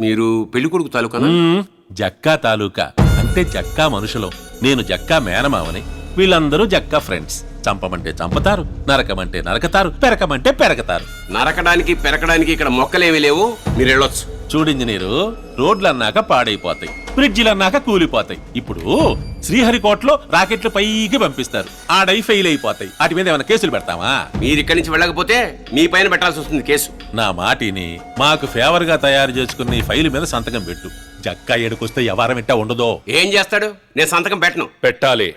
మీరు పెళ్లి కొడుకు తాలూకా? జక్కా తాలూకా అంటే జక్కా మనుషులం. నేను జక్కా మేనమావని, వీళ్ళందరూ జక్కా ఫ్రెండ్స్. చంపమంటే చంపతారు, నరకమంటే నరకతారు, పెరకమంటే పెరకతారు. నరకడానికి పెరకడానికి ఇక్కడ మొక్కలేమీ లేవు, మీరు వెళ్ళొచ్చు. చూడు ఇంజనీరు, రోడ్లన్నాక పాడైపోతాయి, బ్రిడ్జిలన్నాక కూలిపోతాయి. ఇప్పుడు శ్రీహరికోటలో రాకెట్లు పైకి పంపిస్తారు, ఆడై ఫెయిల్ అయిపోతాయి. వాటి మీద ఏమైనా కేసులు పెడతామా? మీరు ఇక్కడి నుంచి వెళ్ళకపోతే మీ పైన పెట్టాల్సి వస్తుంది కేసు. నా మాటిని మాకు ఫేవర్ గా తయారు చేసుకున్న ఈ ఫైలు మీద సంతకం పెట్టు. జక్కా ఏడుకొస్తే వ్యవహారం ఇట్టా ఉండదో. ఏం చేస్తాడు? నేను సంతకం పెట్టను. పెట్టాలి.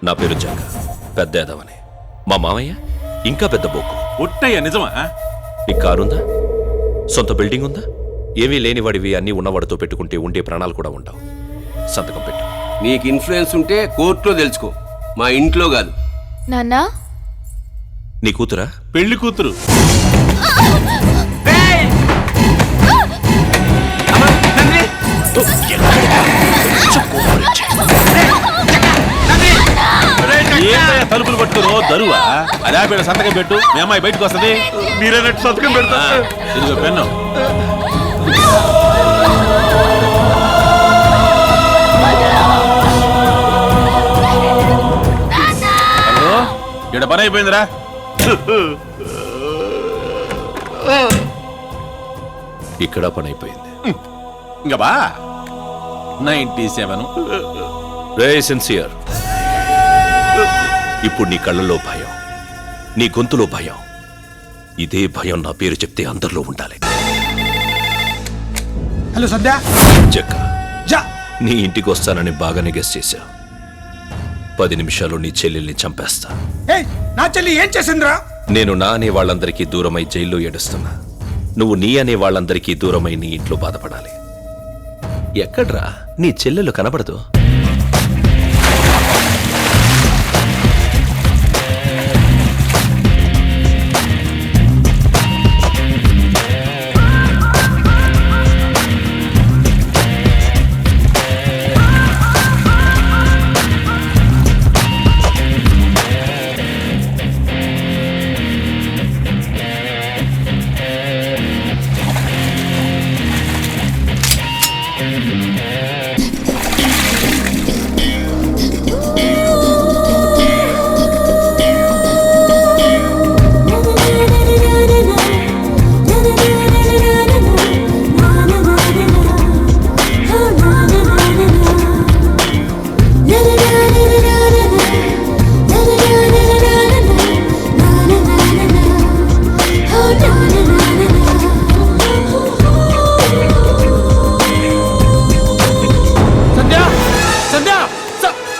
నా పేరు జక్క, పెద్ద ఎదవని. మా మామయ్య ఇంకా పెద్ద బొక్కు. ఉట్టయ్య నిజమా? నీకు కారుందా? సొంత బిల్డింగ్ ఉందా? ఏమీ లేనివాడివి అన్నీ ఉన్నవాడితో పెట్టుకుంటే ఉండే ప్రాణాలు కూడా ఉండవు. సంతకం పెట్టు. నీకు ఇన్ఫ్లుయెన్స్ ఉంటే కోర్టులో తెలుసుకో, మా ఇంట్లో కాదు. నాన్నా, నీ కూతురా? పెళ్లి కూతురు. తలుపులు పట్టుకుని దరువా? అదే పేరు సంతకం పెట్టు, మీ అమ్మాయి బయటకు వస్తుంది. మీరేనట్టు సంతకం పెడతా. ఇదిగో పెన్ను. హలో, ఇక్కడ పని అయిపోయిందిరా. ఇక్కడ పని అయిపోయింది. ఇంకా బా 97. రే సిన్సియర్, ఇప్పుడు నీ కళ్ళలో భయం, నీ గొంతులో భయం. ఇదే భయం నా పేరు చెప్తే అందరిలో ఉండాలి. హలో సంధ్య. జక్క, నీ ఇంటికి వస్తానని బాగానే గెస్ చేశావు. 10 నిమిషాల్లో నీ చెల్లెల్ని చంపేస్తా. నా చెల్లి ఏం చేసిందిరా? నేను నా అనే వాళ్ళందరికీ దూరమై జైల్లో ఏడుస్తున్నా. నువ్వు నీ అనే వాళ్ళందరికీ దూరమై నీ ఇంట్లో బాధపడాలి. ఎక్కడ్రా నీ చెల్లెలు కనబడదు?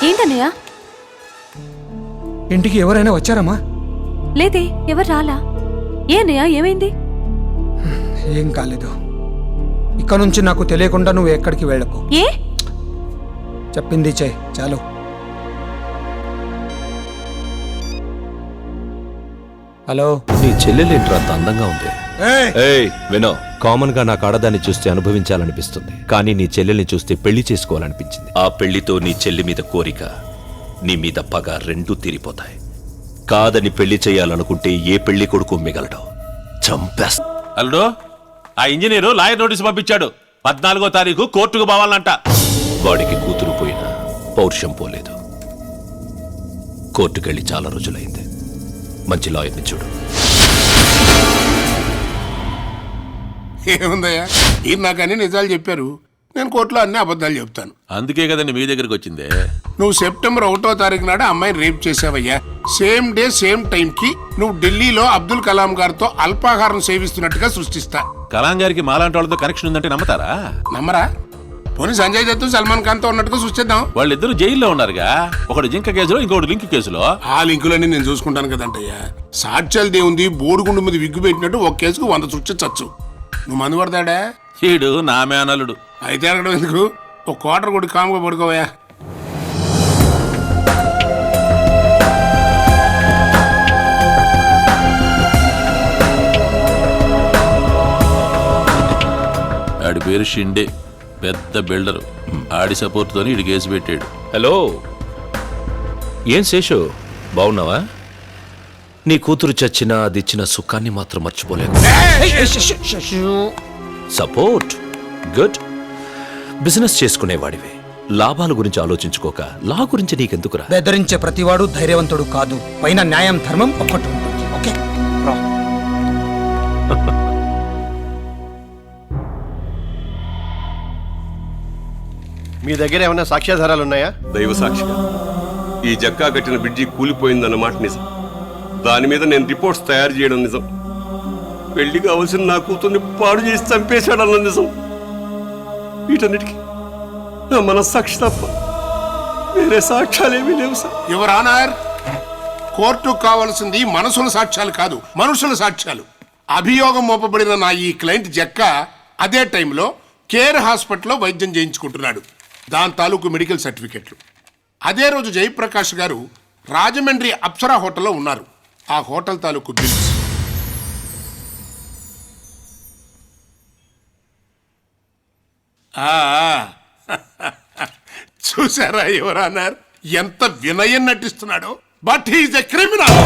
ఏంటన్నయ్య? ఇంటికి ఎవరైనా వచ్చారమ్మా? లేదే, ఎవరు రాలా. ఏనయ్య, ఏమైంది? ఏం కాలేదు. ఇక నుంచి నాకు తెలియకుండా నువ్వు ఎక్కడికి వెళ్ళకు. ఏ? చెప్పింది చే చాలు. హలో, నీ చెల్లెలేంట్రా అంత అందంగా ఉంది? ఏయ్ వినో, కామన్ గా నాకు ఆడదాన్ని చూస్తే అనుభవించాలనిపిస్తుంది, కానీ నీ చెల్లెల్ని చూస్తే పెళ్లి చేసుకోవాలనిపించింది. ఆ పెళ్లితో నీ చెల్లి మీద కోరిక, నీ మీద పగ రెండూ తీరిపోతాయి. కాదని పెళ్లి చేయాలనుకుంటే ఏ పెళ్లి కొడుకు మిగలడు. చంపేస్తా. అల్లుడు, ఆ ఇంజనీరు లాయర్ నోటీసు పంపించాడు. 14వ తారీఖు కోర్టుకు పోవాలంట. వాడికి కూతురు పోయినా పౌరుషం పోలేదు. కోర్టుకెళ్ళి చాలా రోజులైంది. మంచి లాయర్ని చూడు. ఏముందయ్యా, మీరు నాకు అన్ని నిజాలు చెప్పారు, నేను కోర్టులో అన్ని అబద్ధాలు చెప్తాను. అందుకే కదండి మీ దగ్గరికి వచ్చిందే. నువ్వు సెప్టెంబర్ 1వ తారీఖు నాడు అమ్మాయిని రేప్ చేసావయ్యా. సేమ్ డే సేమ్ టైం కి నువ్వు ఢిల్లీలో అబ్దుల్ కలాం గారితో అల్పాహారం సేవిస్తున్నట్టుగా సృష్టిస్తా. కలాం గారికి మాలాంటి వాళ్ళతో కనెక్షన్ ఉందంటే నమ్మతారా? నమ్మరా? పోనీ సంజయ్ దత్ సల్మాన్ ఖాన్ తో ఉన్నట్టుగా సృష్టిద్దాం. వాళ్ళిద్దరు జైల్లో ఉన్నారుగా, ఒకటి జింక కేసులో, ఇంకోటి లింక్ కేసులో. ఆ లింకులన్నీ నేను చూసుకుంటాను కదంటయ్యా. సాక్ష్యాలు దేవుంది, బోడుగుండు మీద విగ్గు పెట్టినట్టు ఒక కేసుకు 100 సృష్టించచ్చు. నువ్వు మందు పడతాడా? ఈడు నా మేనలుడు. అయితే అడగడం ఎందుకు, ఒక క్వార్టర్ కొట్టి కాముగా పడుకోవయా. ఆడి పేరు షిండే. పెద్ద బిల్డరు ఆడి సపోర్ట్తోని ఇడి కేసు పెట్టాడు. హలో, ఏం శేషు బాగున్నావా? నీ కూతురు చచ్చినా అది ఇచ్చిన సుఖాన్ని మాత్రం మర్చిపోలేను. Support good. బిజినెస్ చేసుకునేవాడివే, లాభాల గురించి ఆలోచించుకోక లా గురించి నీకెందుకురా? బెదిరించే ప్రతివాడు ధైర్యవంతుడు కాదు. పైన న్యాయం ధర్మం ఒక్కటి ఉంటుంది. ఓకే రా. మీ దగ్గర ఏమైనా సాక్ష్యాధారాలు ఉన్నాయా? దైవ సాక్షిగా ఈ జక్కా కట్టిన బ్రిడ్జి కూలిపోయిందన్నమాట నిజం. దాని మీద నేను రిపోర్ట్స్ తయారు చేయడం నిజం. పెళ్లి కావాల్సిన నా కూతుర్ని పాడు చేసి చంపేశాడన్న నిజం. వీటన్నిటికీ నా మనస్సాక్షి తప్ప వేరే సాక్ష్యాలేమీ లేవు సార్. యువర్ ఆనర్, కోర్టుకు కావాల్సింది మనసుల సాక్ష్యాలు కాదు, మనుషుల సాక్ష్యాలు. అభియోగం మోపబడిన నా ఈ క్లయింట్ జక్క అదే టైంలో కేర్ హాస్పిటల్లో వైద్యం చేయించుకుంటున్నాడు. దాని తాలూకు మెడికల్ సర్టిఫికెట్లు. అదే రోజు జయప్రకాష్ గారు రాజమండ్రి అప్సరా హోటల్లో ఉన్నారు. ఆ హోటల్ తాలూకు బిల్స్. చూసారా యువర్ ఆనర్, ఎంత వినయం నటిస్తున్నాడో. But he is a criminal.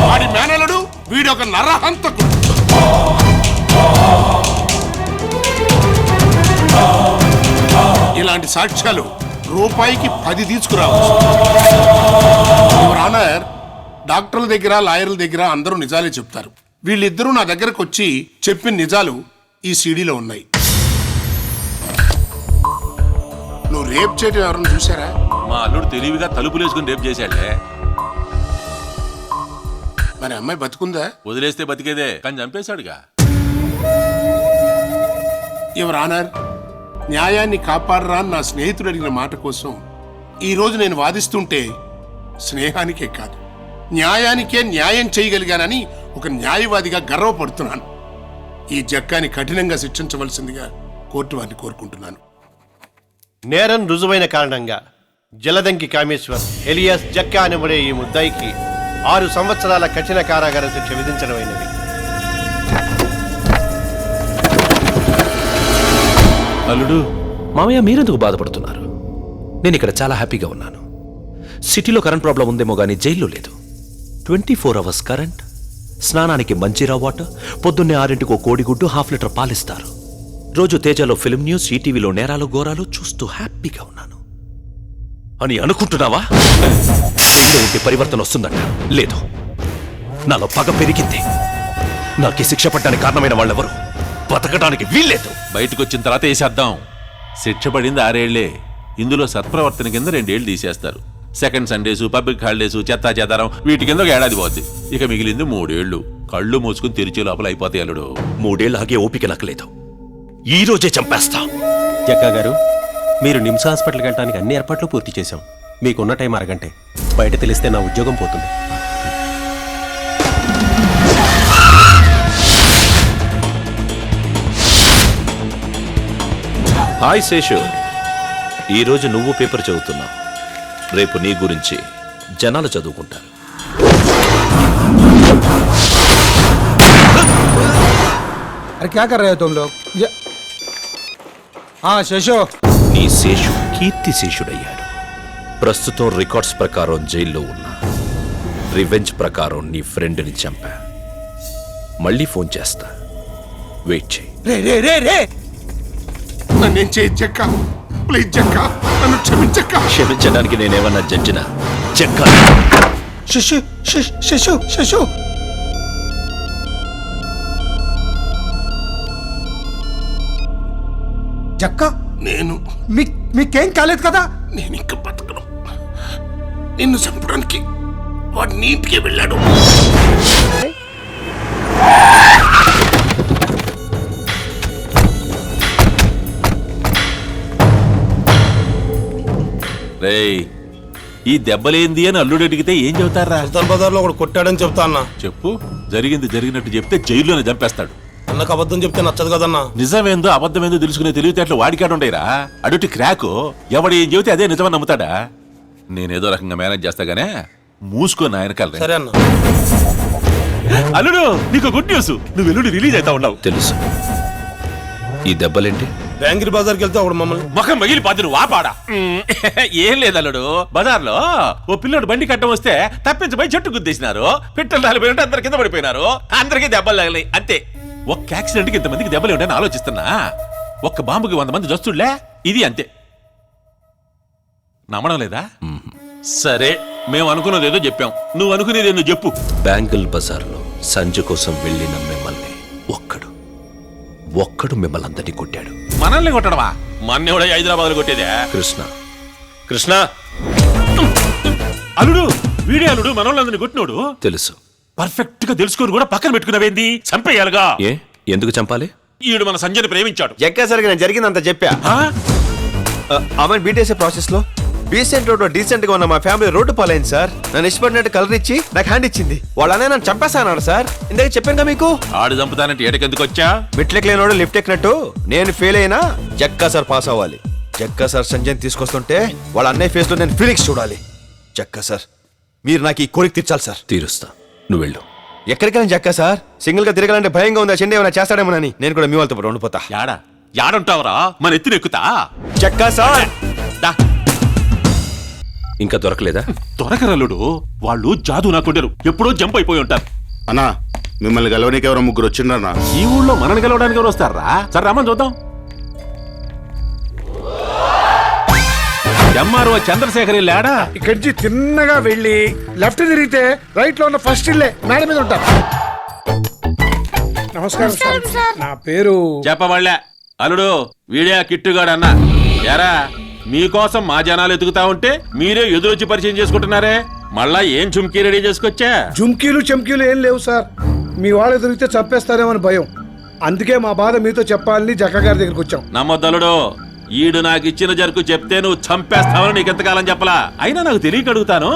వాడి మేనలుడు వీడొక నరహంతకుడు. ఇలాంటి సాక్ష్యాలు రూపాయికి 10 తీసుకురావచ్చు. యువర్ ఆనర్, డాక్టర్ల దగ్గర లాయర్ల దగ్గర అందరూ నిజాలే చెప్తారు. వీళ్ళిద్దరూ నా దగ్గరకు వచ్చి చెప్పిన నిజాలు ఈ సీడీలో ఉన్నాయి. నువ్వు రేప్ చేయడం ఎవరన్నా చూసారా? మా అల్లుడు తెలివిగా తలుపులేసుకుని రేపు చేశాడే. మరి అమ్మాయి బతుకుందా? వదిలేస్తే బతికేదే, కానీ చంపేశాడుగా. యువర్ ఆనర్, న్యాయాన్ని కాపాడరా అని నా స్నేహితుడు అడిగిన మాట కోసం ఈరోజు నేను వాదిస్తుంటే స్నేహానికే కాదు, న్యాయానికే న్యాయం చేయగలిగానని ఒక న్యాయవాదిగా గర్వపడుతున్నాను. ఈ జక్కాని కఠినంగా శిక్షించవలసిందిగా కోర్టు వారిని కోరుకుంటున్నాను. నేరం రుజువైన కారణంగా జలదంకి కామేశ్వర్ ఎలియాస్ జక్కా అనబడే ఈ ముద్దాయికి 6 సంవత్సరాల కఠిన కారాగార శిక్ష విధించడమైనది. అల్లుడు, మామయ్య మీరెందుకు బాధపడుతున్నారు? నేను ఇక్కడ చాలా హ్యాపీగా ఉన్నాను. సిటీలో కరెంట్ ప్రాబ్లం ఉందేమో కానీ జైల్లో లేదు. 24 అవర్స్ కరెంట్, స్నానానికి మంచిరా వాటర్, పొద్దున్నే 6ంటికి ఒక కోడిగుడ్డు, 1/2 లీటర్ పాలిస్తారు. రోజు తేజలో ఫిల్మ్ న్యూస్, ఈటీవీలో నేరాలు ఘోరాలు చూస్తూ హ్యాపీగా ఉన్నాను అని అనుకుంటున్నావా? జైల్లో ఉంటే పరివర్తన వస్తుందట. లేదు, నాలో పగ పెరిగింది. నాకు ఈ శిక్ష పడ్డానికి కారణమైన వాళ్ళెవరు బతకడానికి వీల్లేదు. బయటకు వచ్చిన తర్వాత వేసేద్దాం. శిక్ష పడింది 6 ఏళ్లే. ఇందులో సత్ప్రవర్తన కింద 2 ఏళ్ళు తీసేస్తారు. సెకండ్ సండేస్, పబ్లిక్ హాలిడేస్, చెత్తా చెదారం వీటి కింద 1 ఏడాది పోద్ది. ఇక మిగిలింది 3 ఏళ్ళు. కళ్ళు మూసుకుని తెరిచే లోపల అయిపోతాయి అల్లుడు. 3 ఏళ్ళు ఆగే ఓపిక నాకు లేదు. ఈ రోజే చంపేస్తా. జక్కా గారు, మీరు నిమ్స్ హాస్పిటల్కి వెళ్ళడానికి అన్ని ఏర్పాట్లు పూర్తి చేశాం. మీకున్న టైం 1 గంటే. బయట తెలిస్తే నా ఉద్యోగం పోతుంది. హాయ్ శేషు, ఈరోజు నువ్వు పేపర్ చదువుతున్నావు. రేపు నీ గురించి జనాలు చదువుకుంటారు. अरे क्या कर रहे हो तुम लोग? हाँ శేషు. నీ శేషు కీర్తి శేషుడయ్యాడు. ప్రస్తుతం రికార్డ్స్ ప్రకారం జైల్లో ఉన్నా. రివెంజ్ ప్రకారం నీ ఫ్రెండ్ని చంపా. మళ్ళీ ఫోన్ చేస్తా, వెయిట్ చేయి. రే రే రే రే నన్నేం చేయి జక్క, ప్లీజ్ జక్క, నన్ను క్షమించక్క. క్షమించడానికి నేనేమన్నా జడ్జినా? చెక్క శశు శశు శశు. జక్క, నేను మీకేం కాలేదు కదా? నేను ఇంకా బతకను. నిన్ను చంపడానికి వాడు నీటికి వెళ్ళాడు. రేయ్, ఈ దెబ్బలేంది అని అల్లుడు అడిగితే ఏం చెబుతారా? సుల్తాన్ బజార్ లో ఒకడు కొట్టాడని చెప్తా అన్నా. చెప్పు. జరిగింది జరిగినట్టు చెప్తే జైల్లోనే చంపేస్తాడు. అన్నకు అబద్ధం చెప్తే నచ్చదు కదన్నా. నిజమేందో అబద్ధమేందో తెలుసుకునే తెలివితేటలు వాడికాడుండేరా. అడుటి క్రాకు ఎవడు ఏం చెబితే అదే నిజమని నమ్ముతాడా? నేనేదో రకంగా మేనేజ్ చేస్తాగానే మూసుకో నాయన కలరే. సరే అన్న. అల్లుడు, నీకు గుడ్ న్యూస్. నువ్వు ఎల్లుండి రిలీజ్ అవుతా ఉన్నావు. తెలుసు. ఈ దెబ్బలేంటి? బ్యాంగిరి బజార్కి వెళ్తే అప్పుడు మమ్మల్ని ముఖం మగిలిపోద్దు నువ్వు వాపాడా ఏం లేదు అల్లుడు బజార్లో ఓ పిల్లోడు బండి కట్టం వస్తే తప్పించబోయి చెట్టు గుద్దేసినారు పిట్టలు రాలిపోయినట్టు అందరి కింద పడిపోయినారు అందరికీ దెబ్బలు తగిలాయి అంతే ఒక్క యాక్సిడెంట్ కి ఇంతమందికి దెబ్బలు ఉంటాయని ఆలోచిస్తున్నా ఒక్క బాంబుకి 100 మంది జస్తుళ్లే ఇది అంతే నమ్మడం లేదా సరే మేము అనుకున్నది ఏదో చెప్పాం నువ్వు అనుకునేది ఏదో చెప్పు బ్యాంగిల్ బజార్లో సంజు కోసం వెళ్ళిన మిమ్మల్ని ఒక్కడు మిమ్మల్ని అందరినీ కొట్టాడు. మనల్ని కొట్టడమా మన్నే కూడా హైదరాబాద్ లో కొట్టేదే కృష్ణ అల్లుడు వీడే అల్లుడు మనోళ్ళందరినీ కొట్టినోడు తెలుసు. పర్ఫెక్ట్ గా తెలుసుకొని కూడా పక్కన పెట్టుకున్నావేంది చంపేయాలిగా ఎందుకు చంపాలి? ఈడు మన సంజయ్ని ప్రేమించాడు జగ్గాసరికి నేను జరిగిందంత చెప్పా ఆమె బీటేసే ప్రాసెస్ లో బీసెంట్ రోడ్ డీసెంట్ గా ఉన్న మా ఫ్యామిలీ రోడ్డు పాలైంది సార్. నన్ను ఇష్టపడినట్టు కలర్ ఇచ్చి నాకు హ్యాండ్ ఇచ్చింది. వాళ్ళనే నన్ను చంపేస్తాను సార్. ఇందాక చెప్పాను మీకు ఆడు చంపుతానంటే ఏటకెందుకు వచ్చా మెట్లెక్ లేనోడు లిఫ్ట్ ఎక్కినట్టు నేను ఫెయిల్ అయినా జగ్గా సార్ పాస్ అవ్వాలి. జగ్గా సార్ సంజయ్ తీసుకొస్తుంటే వాళ్ళ అన్నయ్య ఫేస్ లో నేను ఫీలింగ్స్ చూడాలి. జగ్గా సార్ మీరు నాకు ఈ కోరిక తీర్చాలి సార్. తీరుస్తా, నువ్వు వెళ్ళు. ఎక్కడికైనా జగ్గా సార్ సింగిల్ గా తిరగాలంటే భయంగా ఉందా చెండి ఏమైనా చేస్తాడేమోనని నేను కూడా మీ వాళ్ళతో పాటు ఉండిపోతా. యాడుంటావరా మన ఎత్తున ఎక్కుతా జగ్గా సార్ ఇంకా దొరకలేదా? దొరకరల్లుడు వాళ్ళు జాదు నాకుండరు ఎప్పుడో జంప్ అయిపోయి ఉంటారు. అన్నా మిమ్మల్ని గెలవనికి ఎవరో ముగ్గురు వచ్చిండ్రన్నా. ఈ ఊళ్ళో మనని గెలవడానికి ఎవరు వస్తారా? సరే రామని చూద్దాం. ఎంఆర్ఓ చంద్రశేఖర్ లేడా? ఇక్కడి నుంచి తిన్నగా వెళ్ళి లెఫ్ట్ తిరిగితే రైట్ లో ఉన్న ఫస్ట్ ఇల్లే మేడ మీద ఉంటా. నమస్కారం సార్, నా పేరు చెప్పవాళ్లే అల్లుడు వీడే కిట్టుగాడు అన్న. ఎరా మీకోసం మా జనాలు ఎదుగుతా ఉంటే మీరే ఎదురొచ్చి పరిచయం చేసుకుంటున్నారే. మళ్ళా ఏం చుమ్కీ రెడీ చేసుకొచ్చా? జుమ్కీలు చెమ్కీలు ఏం లేవు సార్. మీ వాళ్ళు దొరికితే చంపేస్తారేమని భయం. అందుకే మా బాధ మీతో చెప్పాలని జక్క గారి దగ్గరికి వచ్చాం. నమ్మొద్దలుడు ఈడు నాకు ఇచ్చిన జరుకు చెప్తే నువ్వు చంపేస్తావని నీకెంతకాలం చెప్పలా. అయినా నాకు తెలియక అడుగుతాను,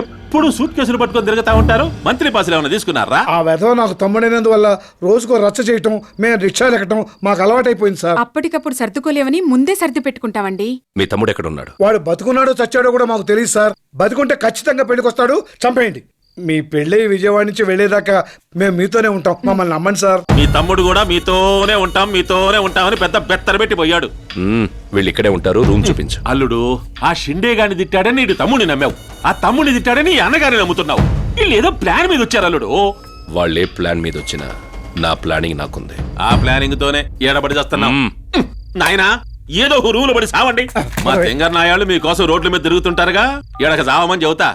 ఎప్పుడు సూట్ కేసులు పట్టుకొని తిరుగుతా ఉంటారు. మంత్రి పాసులు ఏమైనా తీసుకున్నారా? ఆ వెధవ నాకు తమ్ముడైనందువల్ల రోజుకో రచ్చ చేయటం, మేము రిక్షాలు ఎక్కటం మాకు అలవాటైపోయింది సార్. అప్పటికప్పుడు సర్దుకోలేవని ముందే సర్ది పెట్టుకుంటామండి. మీ తమ్ముడు ఎక్కడున్నాడు? వాడు బతుకున్నాడో చచ్చాడో కూడా మాకు తెలియదు సార్. బతుకుంటే ఖచ్చితంగా పెళ్లికొస్తాడు, చంపేయండి. మీ పెళ్ళి విజయవాడ నుంచి వెళ్లేదాకా మేము మీతోనే ఉంటాం, మమ్మల్ని నమ్మండి సార్. మీ తమ్ముడు కూడా మీతోనే ఉంటామని పెద్ద బెత్తర పెట్టి పోయాడు. వీళ్ళు ఇక్కడే ఉంటారు, రూమ్ చూపించు. అల్లుడు ఆ షిండే గాని తిట్టాడని నీడు తమ్ముడిని నమ్మావు, ఆ తమ్ముడిని తిట్టాడని అన్నగారిని నమ్ముతున్నావు. వీళ్ళు ఏదో ప్లాన్ మీద వచ్చారు అల్లుడు. వాళ్ళే ప్లాన్ మీద వచ్చినా నా ప్లానింగ్ నాకుంది. ఆ ప్లానింగ్ తోనే ఏడబడి చేస్తున్నాం. నాయనా ఏదో రూలు పడి సావండి. మా తెంగర్ నాయాళ్ళు మీకోసం రోడ్ల మీద తిరుగుతుంటారుగా, ఎడక సావమని చెబుతా.